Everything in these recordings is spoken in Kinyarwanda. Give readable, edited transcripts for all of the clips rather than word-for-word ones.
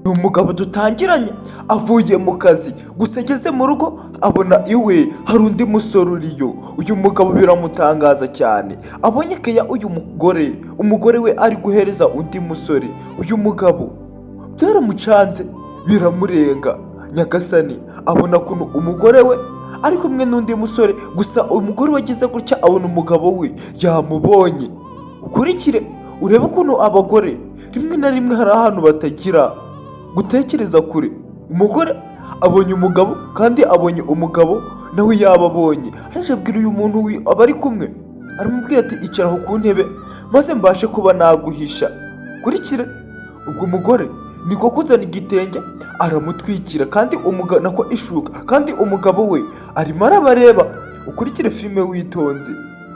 ni umugabo dutangiranye avuye mu kazi, gusa ageze mu rugo abona iwe hari undi musore uriyo. Uyu mugabo biramutangaza cyane, abonye keya uyu umugore we ari guhereza undi musore. Uyu mugabo byaramucanze biramurenga, nyagasani abona ukuntu umugore we ari kumwe n'undi musore, gusa umugore we agize gutya abona umugabo we yamubonye. Ukurikire urebe ukuntu abagore rimwe na rimwe hari ahantu batagira gutekereza kure. Umugore abonye umugabo kandi abonye umugabo nawe yababonye, aje abwira uyu muntu abari kumwe, aramubwira ati icara aho ku ntebe maze mbashe kuba naguhisha. Kurikire ubwo umugore niko kuzana igitenge aramutwikira kandi nako ishuka, kandi umugabo we arimo arabareba. Ukurikire filime witonze,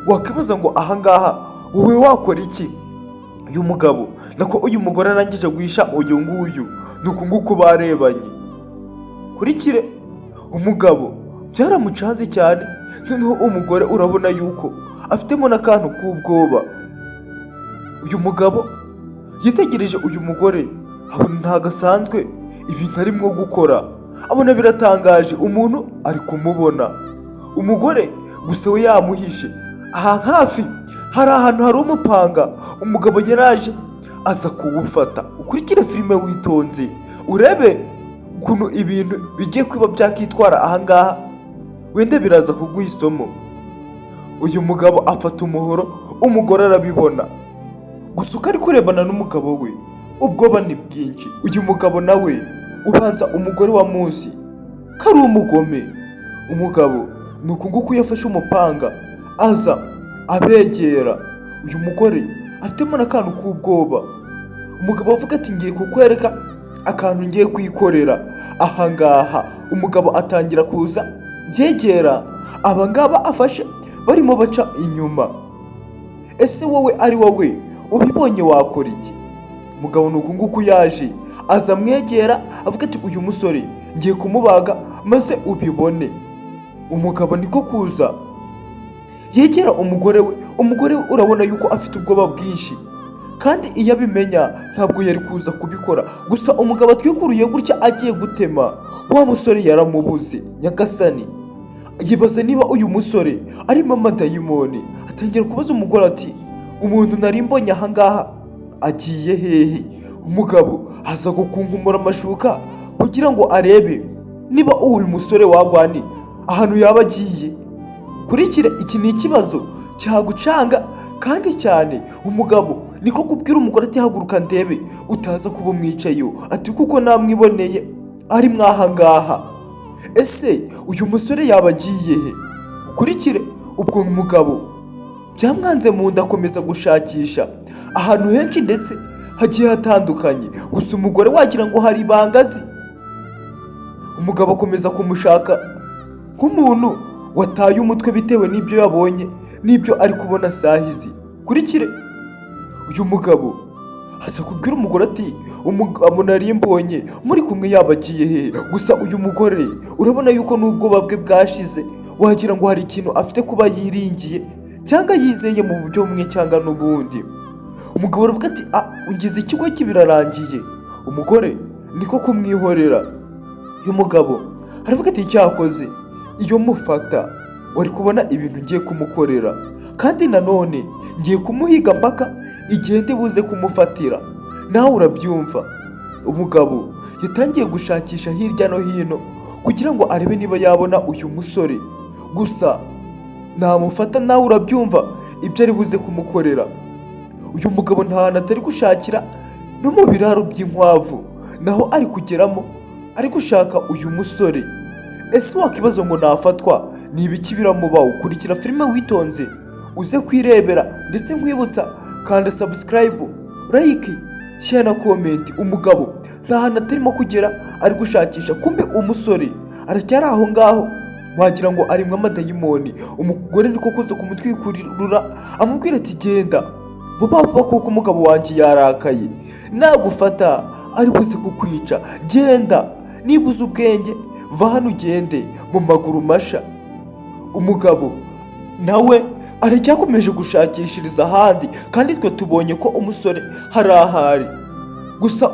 wakibaza ngo ahangaha wowe wakora iki? Uyu mugabo nako uyu mugore arangije guhisha uyu nguyu, nuko nguko barebanye. Kurikire umugabo byaramucanze cyane, noneho umugore urabona yuko afitemo n'akantu k'ubwoba. Uyu mugabo yitegereje uyu mugore abona ntago asanzwe ibintu arimo gukora, abona biratangaje, umuntu ari kumubona. Umugore gusa we yamuhishe, aha hafi hari ahantu hari umupanga, umugabo yaraje aza kuwufata. Ukurikire filime witonze urebe ukuntu ibintu bigiye kuba byakitwara ahangaha, wenda biraza kuguha isomo. Uyu mugabo afata umuhoro, umugore arabibona, gusa uko ari kurebana n'umugabo we ubwoba ni bwinshi. Uyu mugabo nawe ubanza umugore wa munsi ko ari umugome. Umugabo ni uku nguku yafashe umupanga aza abegera. Uyu mugore afitemo n'akantu k'ubwoba. Umugabo avuga ati ngiye kukwereka akantu ngiye kwikorera ahangaha. Umugabo atangira kuza yegera abangaba afashe barimo baca inyuma. Ese wowe ari wowe ubibonye wakora iki? Umugabo ni uku nguku yaje aza amwegera avuga ati uyu musore ngiye kumubaga maze ubibone. Umugabo niko kuza yegera umugore we. Umugore we urabona yuko afite ubwoba bwinshi, kandi iyo abimenya ntabwo yari kuza kubikora. Gusa umugabo atwikuruye gutya agiye gutema, wa musore yaramubuze. Nyagasani yibaza niba uyu musore arimo amadayimoni, atangira kubaza umugore ati umuntu nari mbonye ahangaha agiye hehe? Umugabo aza gukunkumura amashuka kugira ngo arebe niba uyu musore wagwani ahantu yaba agiye. Kurikira iki ni ikibazo cyagucanga kandi cyane. Umugabo niko kubwira umugore ati haguruka ndebe utaza kuba umwicayeho, ati kuko namwiboneye ari mwahangaha. Ese uyu musore yaba agiye he? Ukurikire ubwo umugabo byamwanze mu nda akomeza gushakisha ahantu henshi ndetse hagiye hatandukanye, gusa umugore wagira ngo hari ibangazi. Umugabo akomeza kumushaka nk'umuntu wataye umutwe bitewe n'ibyo yabonye n'ibyo ari kubona sahizi. Kurikire uyu mugabo aza kubwira umugore ati umugabo nari mbonye muri kumwe yaba agiye he? Gusa uyu mugore urabona yuko n'ubwoba bwe bwashize, wagira ngo hari ikintu afite kuba yiringiye cyangwa yizeye mu buryo bumwe cyangwa n'ubundi. Umugabo aravuga ati ungize ikigo kibirarangiye. Umugore niko kumwihorera. Uyu mugabo aravuga ati cyakoze iyo mufata wari kubona ibintu ngiye kumukorera, kandi nanone ngiye kumuhiga mpaka igihe ndibuze kumufatira, nawe urabyumva. Umugabo yatangiye gushakisha hirya no hino kugira ngo arebe niba yabona uyu musore, gusa namufata nawe urabyumva ibyo ari buze kumukorera. Uyu mugabo nta hantu atari gushakira, no mu biraro by'inkwavu naho ari kugeramo ari gushaka uyu musore. Ese wakibazo ngo nafatwa ni ibiki biramubaho? Ukurikira filime witonze uze kwirebera, ndetse nkwibutsa kanda subscribe, like, share na comment. Umugabo nta hantu atarimo kugera ari gushakisha, kumbe umusore aracyari aho ngaho, wagira ngo arimwe amadayimoni. Umugore niko kuza kumutwikurura amubwira ati genda vuba vuba kuko umugabo wanjye yarakaye, nagufata ari buze kukwica. Genda, nibuze ubwenge va hano ugende mu maguru masha. Umugabo nawe aracyakomeje gushakishiriza ahandi, kandi twe tubonye ko umusore hari ahari. gusa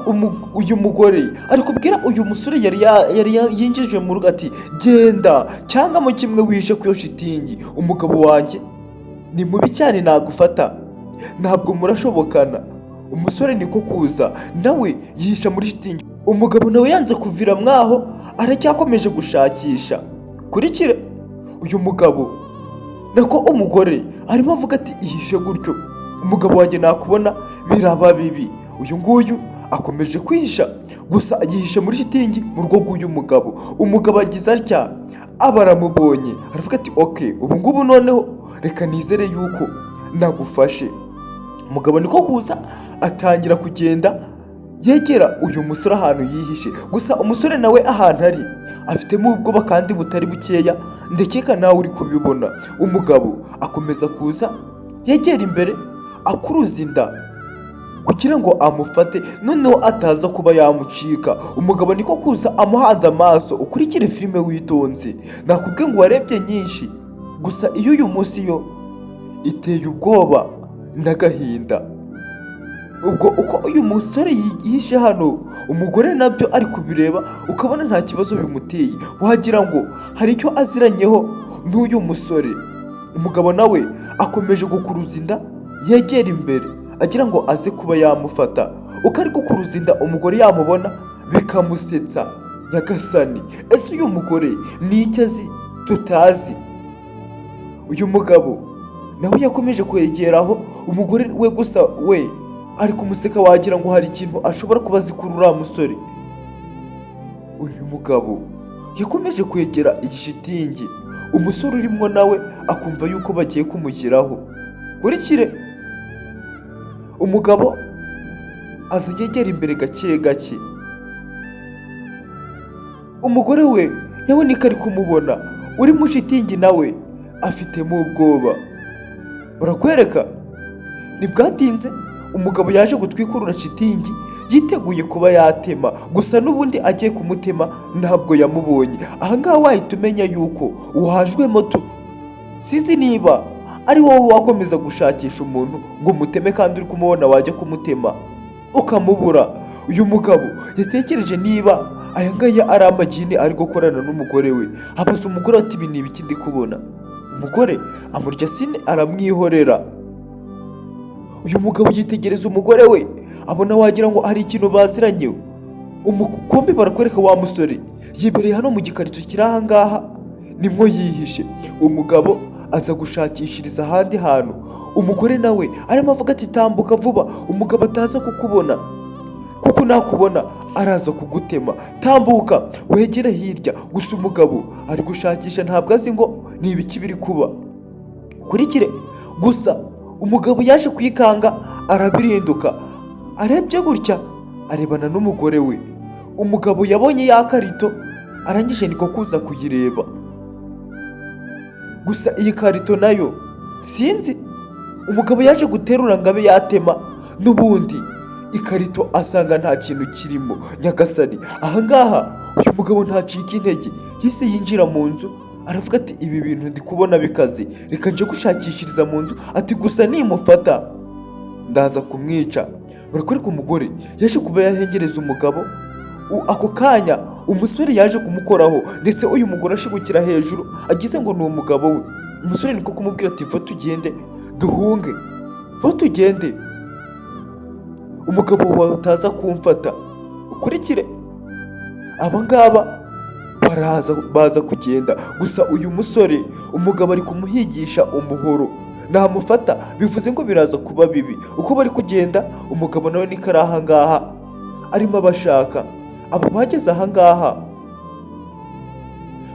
uyu mugore ari kubwira uyu musore yari yinjije mu rugo ati genda cyangwa mu kimwe wishe ku iyo shitingi, umugabo wanjye ni mubi cyane nagufata, ntabwo murashobokana. Umusore niko kuza nawe yihisha muri shitingi, umugabo nawe yanze kuvira mwaho aracyakomeje gushakisha. Kurikire uyu mugabo nako umugore arimo avuga ati ihishe gutyo, umugabo wanjye nakubona biraba bibi. Uyu nguyu akomeje kwihisha, gusa yihishe muri shitingi mu rugo rw'uyu mugabo. Umugabo agize atya aba aramubonye aravuga ati okay, ubu ngubu noneho reka nizere yuko nagufashe. Umugabo niko kuza atangira kugenda yegera uyu musore ahantu yihishe, gusa umusore nawe ahantu ari afitemo ubwoba kandi butari bukeya, ndakeka nawe uri kubibona. Umugabo akomeza kuza yegera imbere akuruza inda kugira ngo amufate, noneho ataza kuba yamucika. Umugabo niko kuza amuhanze amaso. Ukurikire filime witonze, nakubwiye ngo warebye nyinshi, gusa iyo uyu munsi yo iteye ubwoba n'agahinda. Ubwo uko uyu musore yihishe hano, umugore nabyo ari kubireba ukabona nta kibazo bimuteye, wagira ngo hari icyo aziranyeho n'uyu musore. Umugabo nawe akomeje gukuruza inda yegera imbere agira ngo aze kuba yamufata. Uko ari gukuruza inda umugore yamubona bikamusetsa. Nyagasani, ese uyu mugore ni icyo azi tutazi? Uyu mugabo nawe yakomeje kwegeraho umugore we, gusa we ari kumuseka wagira ngo hari ikintu ashobora kuba azi kuri uriya musore. Uyu mugabo yakomeje kwegera iyi shitingi, umusore urimo nawe akumva yuko bagiye kumugeraho. Kurikire umugabo aza yegera imbere gake gake, umugore we nawe niko ari kumubona uri mu shitingi nawe afitemo ubwoba. Barakwereka ntibwatinze umugabo yaje gutwikurura shitingi yiteguye kuba yatema, gusa n'ubundi agiye kumutema ntabwo yamubonye. Ahangaha wahita umenya yuko uhajwe moto. Sinzi niba ari wowe wakomeza gushakisha umuntu ngo muteme kandi uri kumubona wajya kumutema ukamubura. Uyu mugabo yatekereje niba aya ngaya ari amagini ari gukorana n'umugore we, abaza umugore ati ibi ni ibiki ndi kubona? Umugore amurya sine aramwihorera. Uyu mugabo yitegereza umugore we abona wagira ngo hari ikintu baziranye. Umukombe barakwereka wa musore yibereye hano mu gikarito kiri aha ngaha nimwo yihishe. Umugabo aza gushakishiriza ahandi hantu, umugore nawe arimo avuga ati tambuka vuba umugabo ataza kukubona, kuko nakubona araza kugutema, tambuka wegere hirya. Gusa umugabo ari gushakisha ntabwo azi ngo ni ibiki biri kuba. Kurikire gusa umugabo yaje kwikanga arabirinduka, arebye gutya arebana n'umugore we. Umugabo yabonye ya karito arangije niko kuza kuyireba, gusa iyi karito nayo sinzi umugabo yaje guterura ngo abe yatema, n'ubundi ikarito asanga nta kintu kirimo. Nyagasani, ahangaha uyu mugabo ntacika intege, yise yinjira mu nzu aravuga ati ibi bintu ndi kubona bikaze, reka nje gushakishiriza mu nzu. Ati gusa nimufata ndaza kumwica. Barakwereka umugore yaje kuba yahengereza umugabo. Ako kanya umusore yaje kumukoraho, ndetse uyu mugore ashigukira hejuru agize ngo ni umugabo we. Umusore niko kumubwira ati va tugende duhunge, va tugende, umugabo wawe utaza kumfata. Ukurikire abangaba baza kugenda, gusa uyu musore umugabo ari kumuhigisha umuhoro, namufata bivuze ngo biraza kuba bibi. Uko bari kugenda umugabo nawe niko ari ahangaha arimo abashaka. Abo bageze ahangaha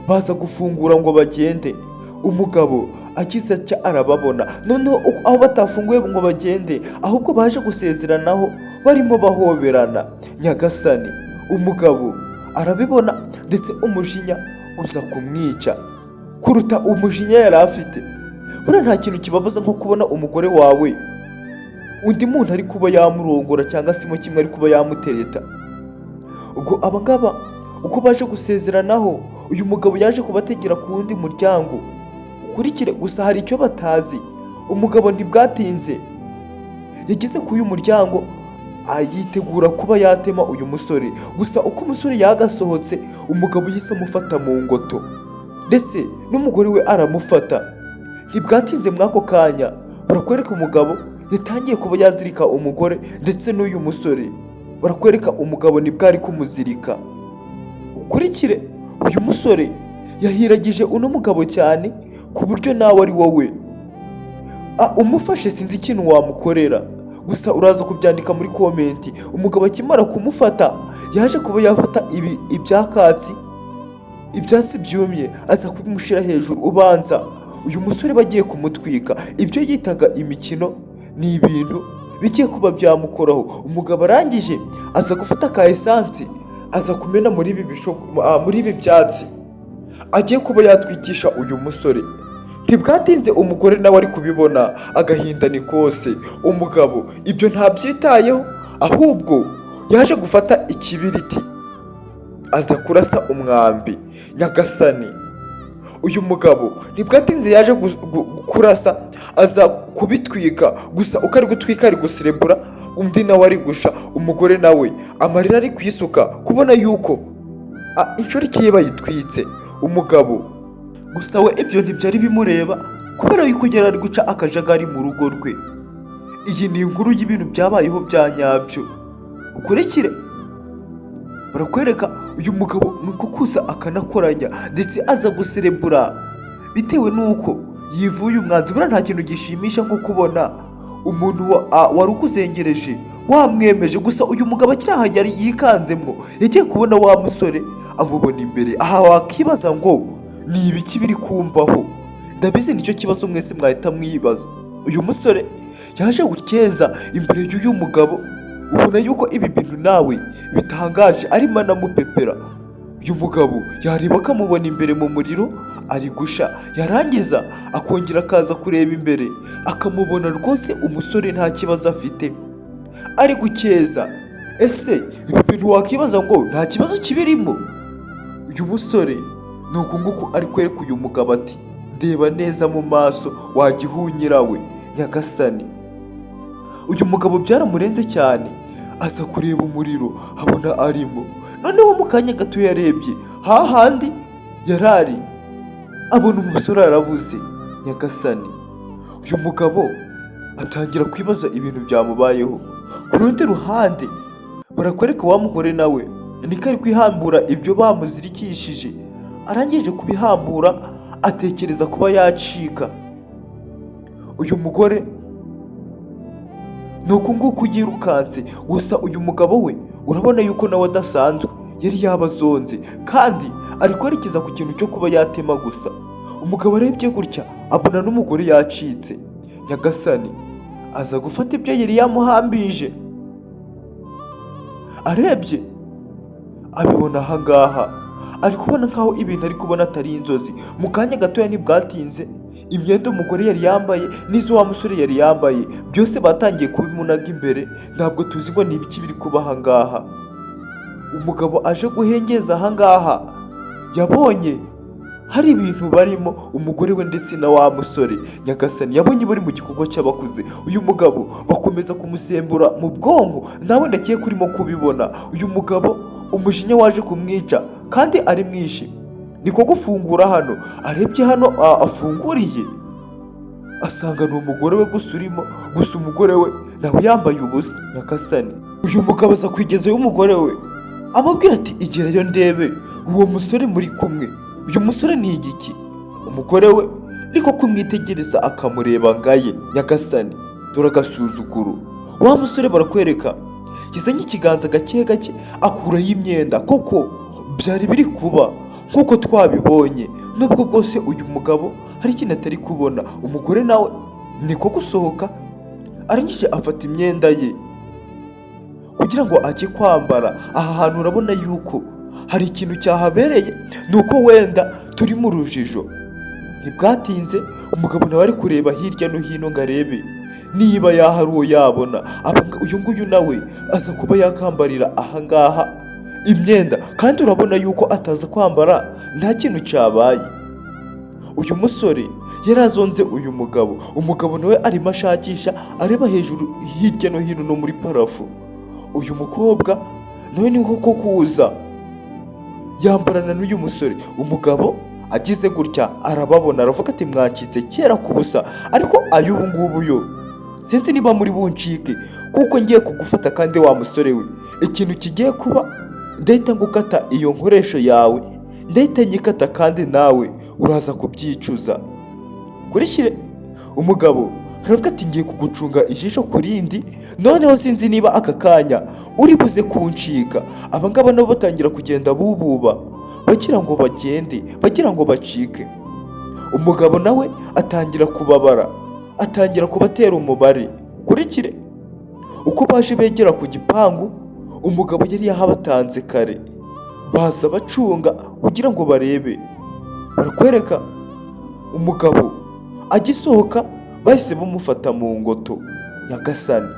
baza gufungura ngo bagende, umugabo agize atya arababona. Noneho aho batafunguye ngo bagende, ahubwo baje gusezeranaho barimo bahoberana. Nyagasani, umugabo arabibona ndetse umujinya uza kumwica kuruta umujinya yari afite. Buriya nta kintu kibabaza nko kubona umugore wawe undi muntu ari kuba yamurongora cyangwa se mu kimwe ari kuba yamutereta. Ubwo abangaba uko baje gusezeranaho, uyu mugabo yaje kubategera ku wundi muryango. Ukurikire gusa hari icyo batazi, umugabo ntibwatinze yageze ku uyu muryango yitegura kuba yatema uyu musore. Gusa uko umusore yagasohotse, umugabo yahise amufata mu ngoto ndetse n'umugore we aramufata. Ntibwatinze mw'ako kanya barakwereka umugabo yatangiye kuba yazirika umugore ndetse n'uyu musore. Barakwereka umugabo nibwo ari kumuzirika. Ukurikire, uyu musore yahiragije uno mugabo cyane ku buryo nawe ari wowe umufashe sinzi ikintu wamukorera, gusa uraza kubyandika muri komenti. Umugabo akimara kumufata yaje kuba yafata ibyatsi byumye aza kubimushyira hejuru. Ubanza uyu musore bagiye kumutwika. Ibyo yitaga imikino ni ibintu bigiye kuba byamukoraho. Umugabo arangije aza gufata ka esansi aza kumena muri ibi byatsi agiye kuba yatwikisha uyu musore. Ntibwatinze umugore nawe ari kubibona, agahinda ni kose. Umugabo ibyo ntabyitayeho, ahubwo yaje gufata ikibiriti aza kurasa umwambi. Nyagasani, uyu mugabo ntibwatinze yaje kurasa aza kubitwika. Gusa uko ari gutwika ari guserebura, undi nawe ari gusha. Umugore nawe amarira ari kwisuka kubona yuko inshoreke ye bayitwitse. Umugabo gusa we ibyo ntibyari bimureba kubera yuko yari ari guca akajagari mu rugo rwe. Iyi ni inkuru y'ibintu byabayeho bya nyabyo. Ukurikire, barakwereka uyu mugabo nuko kuza akanakoranya ndetse aza guserebura bitewe nuko yivuye umwanzi. Buriya nta kintu gishimisha nko kubona umuntu wari ukuzengereje wamwemeje. Gusa uyu mugabo akiri aha yari yikanzemo, yagiye kubona wa musore amubona imbere. Aha wakibaza ngo ni ibiki biri kumbaho? Ndabizi nicyo kibazo mwese mwahita mwibaza. Uyu musore yaje gukeza imbere y'uyu mugabo, ubona yuko ibi bintu nawe bitangaje, arimo anamupepera. Uyu mugabo yareba akamubona imbere mu muriro ari gusha, yarangiza akongera akaza kureba imbere akamubona rwose umusore nta kibazo afite ari gukeza. Ese ibi bintu wakibaza ngo nta kibazo kibirimo? Uyu musore nuko nguko ari kwereka uyu mugabo ati ndeba neza mu maso wagihunyira we. Nyagasani, uyu mugabo byaramurenze cyane, aza kureba umuriro abona arimo. Noneho mu kanya gato yarebye hahandi yarari, abona umusore arabuze. Nyagasani, uyu mugabo atangira kwibaza ibintu byamubayeho. Ku rundi ruhande barakwereka wa mugore nawe niko ari kwihambura ibyo bamuzirikishije. Arangije kubihambura atekereza kuba yacika. Uyu mugore nuko nguko yirukanse. Gusa uyu mugabo we urabona yuko nawe adasanzwe, yari yabazonze kandi ari kwerekeza ku kintu cyo kuba yatema. Gusa umugabo arebye gutya abona n'umugore yacitse. Nyagasani, aza gufata ibyo yari yamuhambije. Arebye abibona ahangaha, ari kubona nkaho ibintu ari kubona atari inzozi. Mu kanya gatoya ntibwatinze imyenda umugore yari yambaye n'izo wa musore yari yambaye byose batangiye kubimunaga imbere. Ntabwo tuzi ngo ni ibiki biri kuba ahangaha. Umugabo aje guhengeza ahangaha yabonye hari ibintu barimo umugore we ndetse na wa musore. Nyagasani, yabonye bari mu gikorwa cy'abakuze. Uyu mugabo bakomeza kumusembura mu bwonko, nawe ndakiye kurimo kubibona. Uyu mugabo umujinya waje kumwica kandi ari mwinshi, niko gufungura hano. Arebye hano afunguriye asanga ni umugore we gusa urimo. Gusa umugore we nawe yambaye ubusa. Nyagasani, uyu mugabo aza kwigezayo umugore we amubwira ati igerayo ndebe uwo musore muri kumwe. Uyu musore ni igiki? Umugore we niko kumwitegereza akamureba ngaye. Nyagasani, dore agasuzuguro. Wa musore barakwereka yizanye ikiganza gake gake akuraho imyenda. Koko byari biri kuba nk'uko twabibonye, nubwo bwose uyu mugabo hari ikintu atari kubona. Umugore nawe niko gusohoka, arangije afata imyenda ye kugira ngo ajye kwambara. Aha hantu urabona yuko hari ikintu cyahabereye, nuko wenda turi mu rujijo. Ntibwatinze umugabo nawe ari kureba hirya no hino ngo arebe niba yahari uwo yabona. Uyu nguyu nawe aza kuba yakambarira ahangaha imyenda, kandi urabona yuko ataza kwambara nta kintu cyabaye. Uyu musore yarazonze uyu mugabo. Umugabo nawe arimo ashakisha areba hejuru hirya no hino no muri parafo. uyu mukobwa nawe ni ko kuza yambarana n'uyu musore. Umugabo agize gutya arababona aravuga ati mwacitse kera ku busa, ariko ay'ubu ngubu yo sinzi niba muri buncike, kuko ngiye kugufata kandi wa musore we ikintu kigiye kuba ndahita ngukata iyo nkoresho yawe, ndahita nyikata kandi nawe uraza kubyicuza. Kurikire umugabo aravuga ati ngiye kugucunga ijisho ku rindi, noneho sinzi niba aka kanya uri buze kuncika. Abangaba nabo batangira kugenda bububa bagira ngo bagende, bagira ngo bacike. Umugabo nawe atangira kubabara, atangira kubatera umubare. Kurikire uko baje begera ku gipangu, umugabo yari yahabatanze kare, baza bacunga kugira ngo barebe. Barakwereka umugabo agisohoka bahise bamufata mu ngoto. Nyagasani,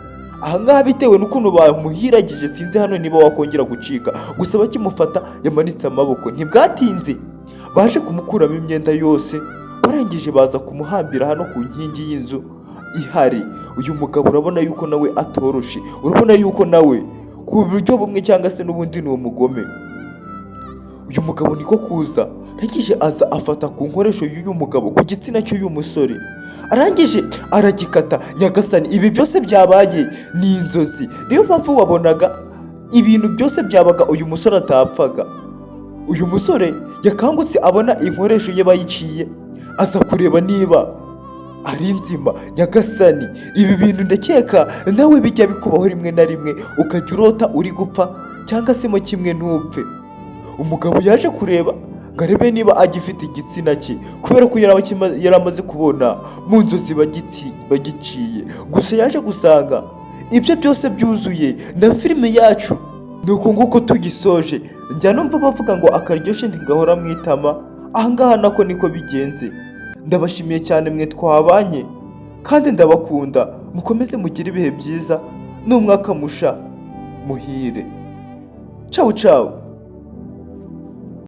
ahangaha bitewe n'ukuntu bamuhiragije sinzi hano niba wakongera gucika, gusa bakimufata yamanitse amaboko. Ntibwatinze baje kumukuramo imyenda yose, barangije baza kumuhambira hano ku nkingi y'inzu ihari. Uyu mugabo urabona yuko nawe atoroshe, urabona yuko nawe ku buryo bumwe cyangwa se n'ubundi ni umugome. Uyu mugabo niko kuza arangije aza afata ku nkoresho y'uyu mugabo, ku gitsina cy'uyu musore, arangije aragikata. Nyagasani, ibi byose byabaye ni inzozi, niyo mpamvu wabonaga ibintu byose byabaga uyu musore atapfaga. Uyu musore yakangutse abona inkoresho ye bayiciye, aza kureba niba ari nzima. Nyagasani, ibi bintu ndakeka nawe bijya bikubaho rimwe na rimwe, ukajya urota uri gupfa cyangwa se mo kimwe ntupfe. Umugabo yaje kureba ngo arebe niba agifite igitsina cye, kubera ko yari amaze kubona mu nzozi bagiciye. Gusa yaje gusanga ibyo byose byuzuye na filime yacu. Nuko nguko tugisoje, njya numva bavuga ngo akaryoshye ntigahora mu itama. Ahangaha nako niko bigenze. Ndabashimiye cyane mwe twabanye kandi ndabakunda, mukomeze mugire ibihe byiza n'umwaka musha muhire. Ciao ciao.